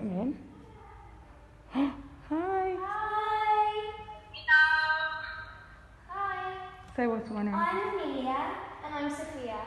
letting you in. Hi. Hi. Hi. Say what's your name. I'm Amelia. And I'm Sophia.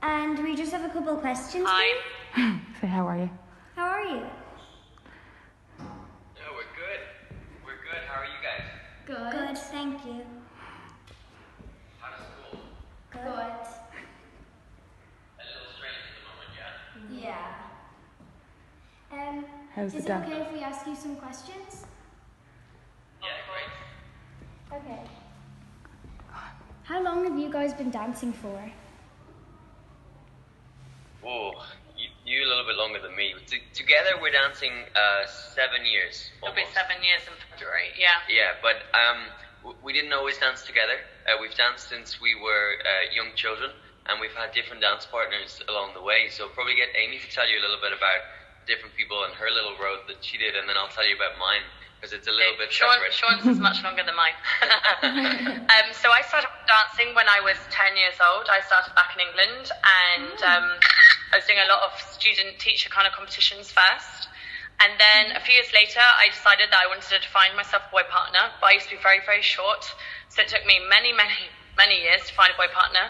And we just have a couple of questions. Hi. Say how are you? How are you? Yeah, we're good. We're good. How are you guys? Good. Good, thank you. How's school? Good. A little strange at the moment, yeah? Yeah. How's Is the it dance? okay if we ask you some questions? Yeah, great. Okay. How long have you guys been dancing for? Whoa, you a little bit longer than me. Together we're dancing 7 years. It'll be Almost. 7 years in February, yeah. Yeah, but we didn't always dance together. We've danced since we were young children, and we've had different dance partners along the way. So probably get Amy to tell you a little bit about different people and her little road that she did, and then I'll tell you about mine, because it's a little bit separate. Sean's is much longer than mine. So I started dancing when I was 10 years old. I started back in England, and I was doing a lot of student-teacher kind of competitions first. And then a few years later, I decided that I wanted to find myself a boy partner, but I used to be very, very short, so it took me many, many years to find a boy partner.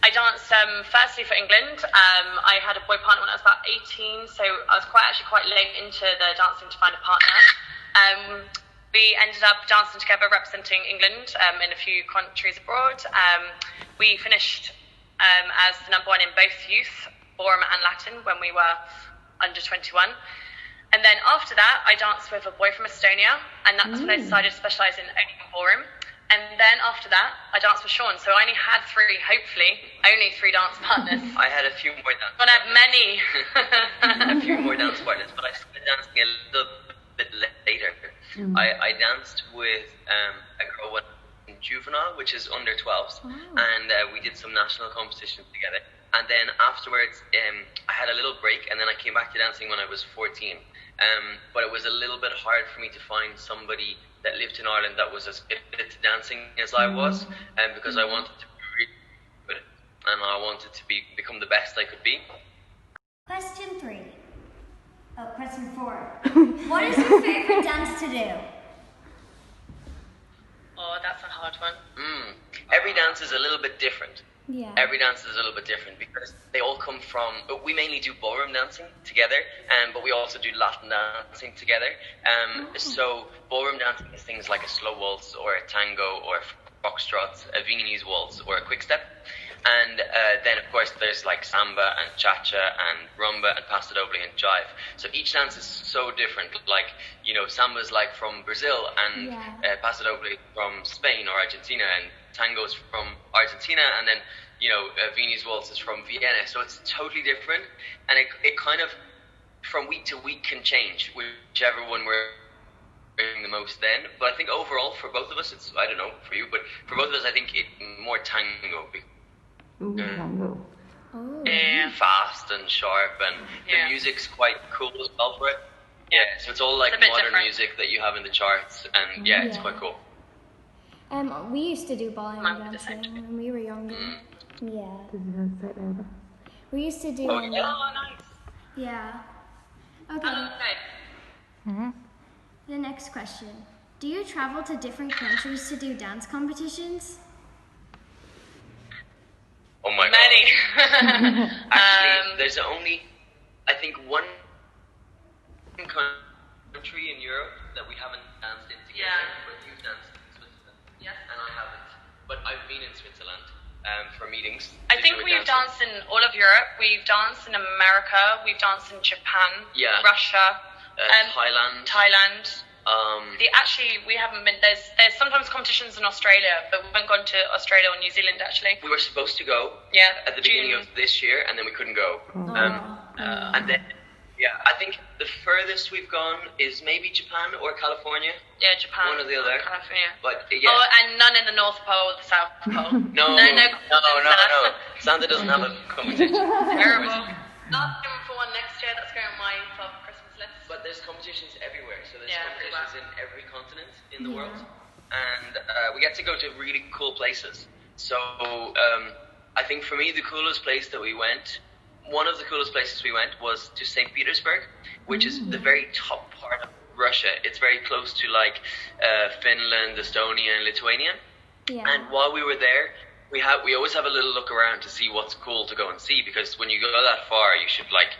I danced firstly for England. I had a boy partner when I was about 18, so I was quite late into the dancing to find a partner. We ended up dancing together representing England in a few countries abroad. We finished as the number one in both youth, ballroom and Latin, when we were under 21. And then after that, I danced with a boy from Estonia, and that's when I decided to specialise in only ballroom. And then after that, I danced with Sean. So I only had only three dance partners. I had a few more dance But I have many. a few more dance partners, but I started dancing a little bit later. I danced with a girl in juvenile, which is under 12s, and we did some national competitions together. And then afterwards, I had a little break, and then I came back to dancing when I was 14. But it was a little bit hard for me to find somebody that lived in Ireland that was as committed to dancing as I was, because I wanted to be really good, and I wanted to become the best I could be. Question 3. Oh, question 4. What is your favorite dance to do? Oh, that's a hard one. Every dance is a little bit different. Yeah. Every dance is a little bit different because they all come from. We mainly do ballroom dancing together, but we also do Latin dancing together. So ballroom dancing is things like a slow waltz or a tango or a foxtrot, a Viennese waltz or a quick step. And then, of course, there's like samba and cha-cha and rumba and paso doble and jive. So each dance is so different. Like, samba's like from Brazil and paso doble from Spain or Argentina, and tango's from Argentina, and then, Viennese waltz is from Vienna. So it's totally different. And it kind of, from week to week, can change, whichever one we're doing the most then. But I think overall, for both of us, it's, I don't know, for you, but for both of us, I think more tango. Tango. Yeah. Fast and sharp, and the music's quite cool as well for it. Yeah, so it's all like It's a bit modern different. music that you have in the charts, and it's quite cool. We used to do ballroom Mine was dancing essentially. when we were younger. Yeah. Does it have to say louder? We used to do. Oh, yeah. Oh, nice. Yeah. Okay. Okay. The next question. Do you travel to different countries to do dance competitions? Oh my Many. god. Actually, there's only, I think, one country in Europe that we haven't danced in together, Yeah. but you've danced in Switzerland. Yes. And I haven't. But I've been in Switzerland for meetings. I to think do a we've dancing. danced in all of Europe. We've danced in America. We've danced in Japan. Yeah. Russia. Thailand. We haven't been. There's sometimes competitions in Australia, but we haven't gone to Australia or New Zealand actually. We were supposed to go Yeah. at the beginning of this year, and then we couldn't go. And then, I think the furthest we've gone is maybe Japan or California. Yeah, Japan. One or the other. California. But Oh, and none in the North Pole, the South Pole. No. Santa doesn't have a competition. Terrible. Not going for one next year. That's going on my Christmas list. But there's competitions everywhere. So there's Yeah, competitions everywhere. in every continent in the world. And we get to go to really cool places. So I think for me, the coolest place that we went one of the coolest places we went was to St. Petersburg, which is the very top part of Russia. It's very close to like Finland, Estonia, and Lithuania. Yeah. And while we were there, we always have a little look around to see what's cool to go and see, because when you go that far, you should like,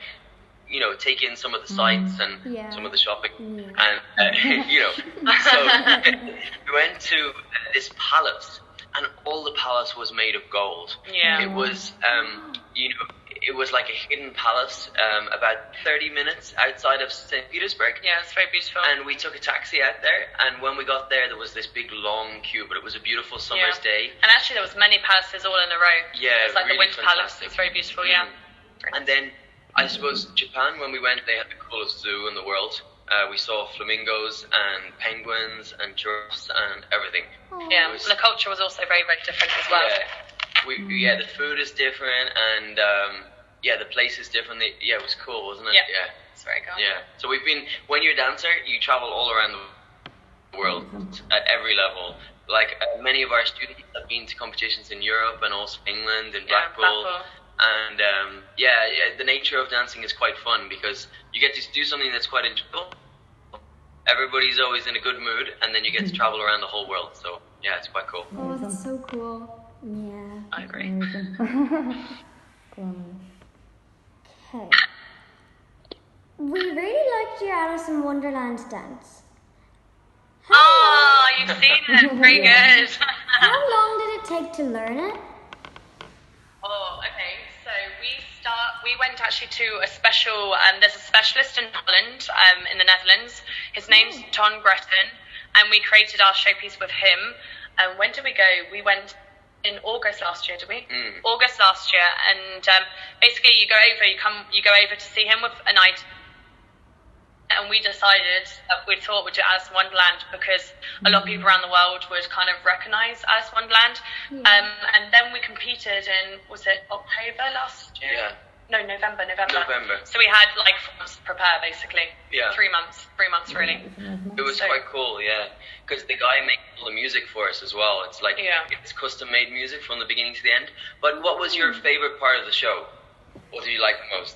you know, take in some of the sights and some of the shopping, and you know. So we went to this palace, and all the palace was made of gold. Yeah. It was, you know, it was like a hidden palace, about 30 minutes outside of St. Petersburg. Yeah, it's very beautiful. And we took a taxi out there, and when we got there was this big long queue, but it was a beautiful summer's day. And actually there was many palaces all in a row. Yeah, it's like really the Winter Palace. fantastic. It's very beautiful, yeah. And then I suppose Japan, when we went, they had the coolest zoo in the world. We saw flamingos and penguins and giraffes and everything. Yeah, and the culture was also very, very different as well. Yeah, the food is different, and yeah, the place is different. Yeah, it was cool, wasn't it? Yeah. It's very cool. Yeah. So we've been, when you're a dancer, you travel all around the world at every level. Like many of our students have been to competitions in Europe and also England and Blackpool. And the nature of dancing is quite fun because you get to do something that's quite enjoyable. Everybody's always in a good mood, and then you get to travel around the whole world. So yeah, it's quite cool. Oh, that's so cool. Yeah. I agree. Okay. We really liked your Alice in Wonderland dance. Oh, you've seen it. Very good. How long did it take to learn it? Oh, okay. So we went actually to a special, there's a specialist in Holland, in the Netherlands. His name's Ton Breton, and we created our showpiece with him. And when did we go? We went in August last year, did we? August last year, and basically you go over to see him with an idea. And we decided that we thought we'd do Alice in Wonderland because a lot of people around the world would kind of recognise Alice in Wonderland. And then we competed in, was it October last year? Yeah. No, November. November. So we had like 4 months to prepare, basically. Yeah. 3 months really. It was quite cool, yeah. Because the guy makes all the music for us as well. It's like, it's custom-made music from the beginning to the end. But what was your favourite part of the show? What did you like the most?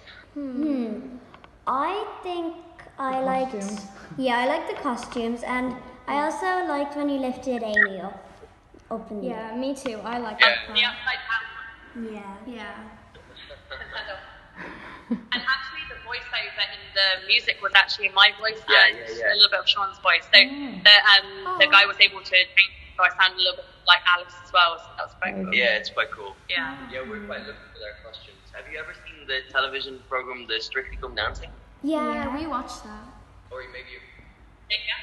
I think I liked the costumes, and I also liked when you lifted Amy up in the air. Yeah, me too. I like that part. The upside down. Yeah. And actually the voiceover in the music was actually my voice and a little bit of Sean's voice. So the guy was able to change, so I sound a little bit like Alice as well, so that was quite cool. Yeah, it's quite cool. Yeah. Yeah, we're quite looking for their costumes. Have you ever seen the television program, The Strictly Come Dancing? Yeah, we watched that. Or maybe you... Yeah.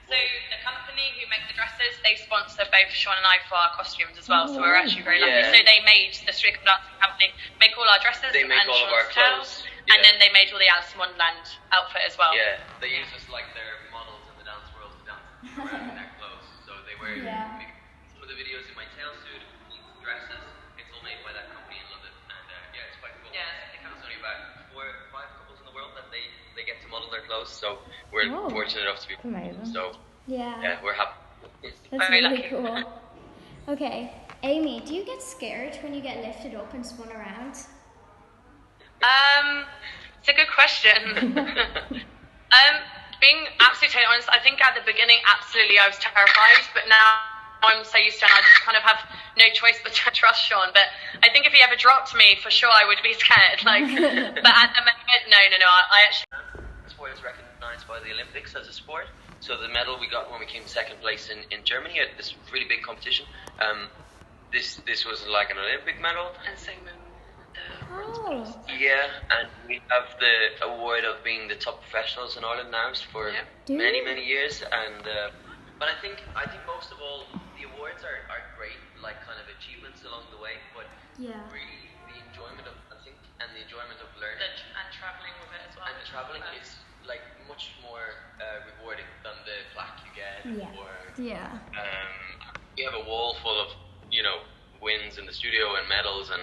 So the company who make the dresses, they sponsor both Sean and I for our costumes as well. So we're actually very lucky. Yeah. So they made the Strictly Come Dancing company make all our dresses. They make and all of our Sean's clothes. And then they made all the Alice in Wonderland outfit as well. Yeah, they use us like their models in the dance world to dance around in their clothes. So they wear some of the videos in my tailsuit, dresses. It's all made by that company in London, and yeah, it's quite cool. Yeah, There's only about 4 or 5 couples in the world that they get to model their clothes. So we're fortunate enough to be. Amazing. So Yeah. we're happy. That's Very really lucky. cool. Okay, Amy, do you get scared when you get lifted up and spun around? It's a good question. Being absolutely honest, I think at the beginning, absolutely, I was terrified, but now I'm so used to it, and I just kind of have no choice but to trust Sean. But I think if he ever dropped me, for sure, I would be scared. Like, but at the moment, no. I actually. Sport is recognised by the Olympics as a sport. So the medal we got when we came second place in Germany at this really big competition. This was like an Olympic medal. And same Oh. Yeah, and we have the award of being the top professionals in Ireland now for many years. And but I think most of all the awards are great, like kind of achievements along the way. But really the enjoyment of dancing and the enjoyment of learning and travelling with it as well. and traveling is like much more rewarding than the plaque you get. Or you have a wall full of wins in the studio and medals and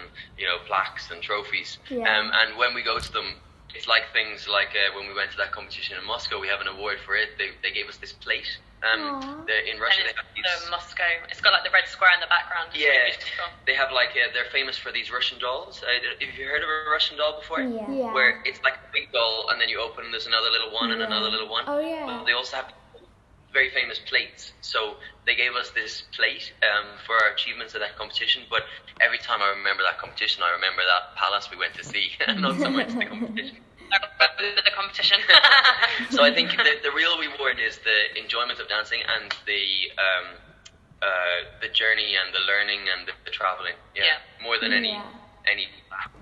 plaques and trophies. And when we go to them, it's like things like when we went to that competition in Moscow, we have an award for it. They gave us this plate. In Russia, they have these. Moscow. It's got like the red square in the background. It's really beautiful. They have like they're famous for these Russian dolls. Have you heard of a Russian doll before? Yeah. Where it's like a big doll, and then you open, and there's another little one and another little one. Oh, yeah. But they also have very famous plates. So they gave us this plate for our achievements at that competition. But every time I remember that competition, I remember that palace we went to see, not so much the competition. The competition. So I think the real reward is the enjoyment of dancing and the journey and the learning and the traveling. Yeah. More than any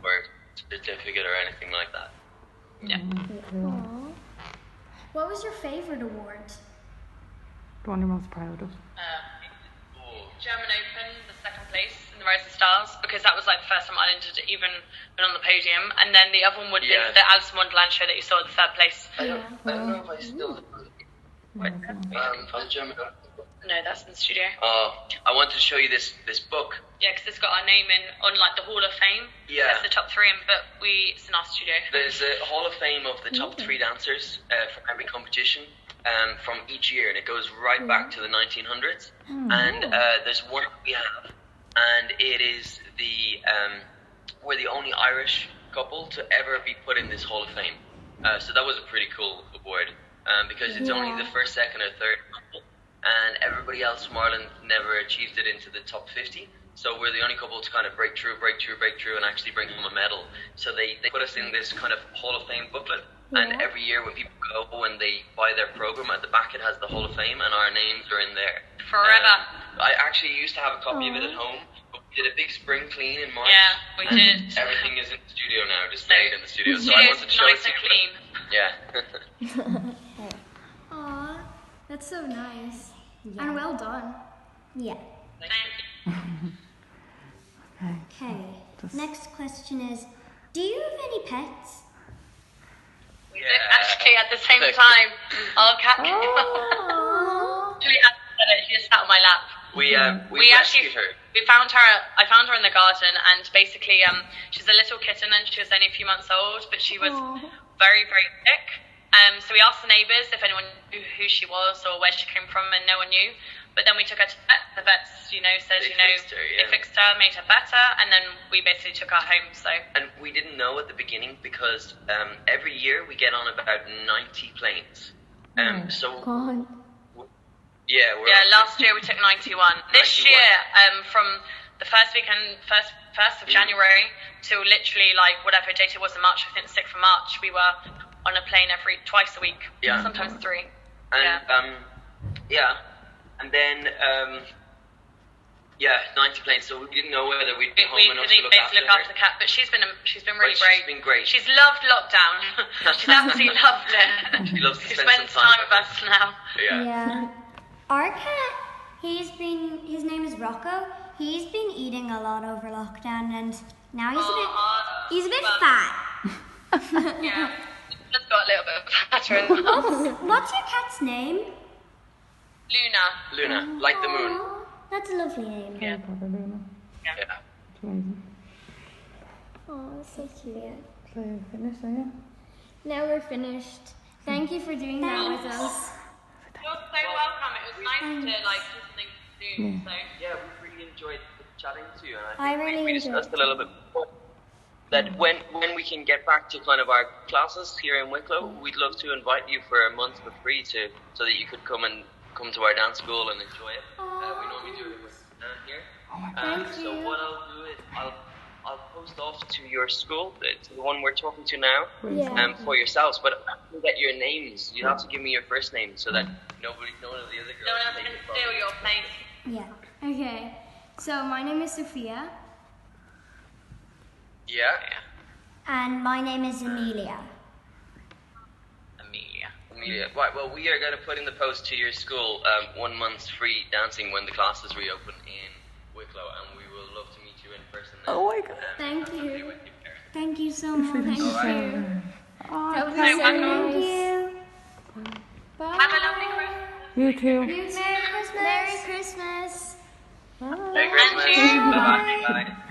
or certificate or anything like that. Yeah. Aw. What was your favorite award? The one you're most proud of. German Open, the second place in the Rising Stars, because that was like the first time Ireland had even been on the podium. And then the other one would be the Alice in Wonderland show that you saw, the third place. I don't know if I still on German. No, that's in the studio. I wanted to show you this book. Yeah, because it's got our name in on like the Hall of Fame. Yeah. That's the top three, but it's in our studio. There's a Hall of Fame of the top 3 dancers from every competition. From each year, and it goes right back to the 1900s. And there's one we have, and it is we're the only Irish couple to ever be put in this Hall of Fame. So that was a pretty cool award, because it's only the first, second, or third couple, and everybody else from Ireland never achieved it into the top 50. So we're the only couple to kind of break through, and actually bring home a medal. So they put us in this kind of Hall of Fame booklet. And every year when people go and they buy their program, at the back it has the Hall of Fame and our names are in there. Forever. I actually used to have a copy of it at home, but we did a big spring clean in March. Yeah, we did. Everything is in the studio now, displayed in the studio. So It's I wanted to show it nice to and you. clean. Yeah. Aw, that's so nice. And well done. Yeah. Thank you. Okay. Next question is, do you have any pets? We did actually at the same time. Our cat came Aww. She just sat on my lap. We actually rescued her. we found her. I found her in the garden, and basically, she's a little kitten, and she was only a few months old, but she was very, very sick. So we asked the neighbours if anyone knew who she was or where she came from, and no one knew. But then we took her to the vet. The vets, said, they fixed her, made her better, and then we basically took her home. So. And we didn't know at the beginning because every year we get on about 90 planes. Last year we took 91. This year, from the first of January till literally like whatever date it was in March, I think the 6th of March, we were on a plane twice a week. Yeah. Sometimes 3. And and then 90 planes. So we didn't know whether we'd be home enough to look after the cat, but she's been really great. She's been great. She's loved lockdown. She's absolutely loved it. She loves to she spend spends time with us now. Yeah. Our cat, his name is Rocco. He's been eating a lot over lockdown, and now he's a bit fat. Yeah. Just got a little bit fatter as well. What's your cat's name? Luna, like the moon. Aw, that's a lovely name. Yeah. Luna. Yeah. It's amazing. Oh, so cute. So you're finished, are you? Now we're finished. Thank you for doing that with us. You're so welcome. It was nice to do something soon. So. Yeah, we really enjoyed chatting to you, and I really we enjoyed discussed a little bit before that when we can get back to kind of our classes here in Wicklow, we'd love to invite you for a month for free so that you could come to our dance school and enjoy it. We normally do it with here. So what I'll do is I'll post off to your school, to the one we're talking to now, for yourselves. But I can get your names. You have to give me your first name so that none of the other girls No one else can steal your place. Yeah. Okay. So my name is Sophia. Yeah. And my name is Amelia. Amelia. Right, well, we are going to put in the post to your school 1 month's free dancing when the classes reopen in Wicklow, and we will love to meet you in person then. Oh my God. Thank you. Thank you so much. Thank you. Oh, That was so Thank nice. you. Bye. Have a lovely Christmas. you too. You too. Merry Christmas. Merry Christmas. Bye. Merry Christmas. And you. Bye-bye. Bye.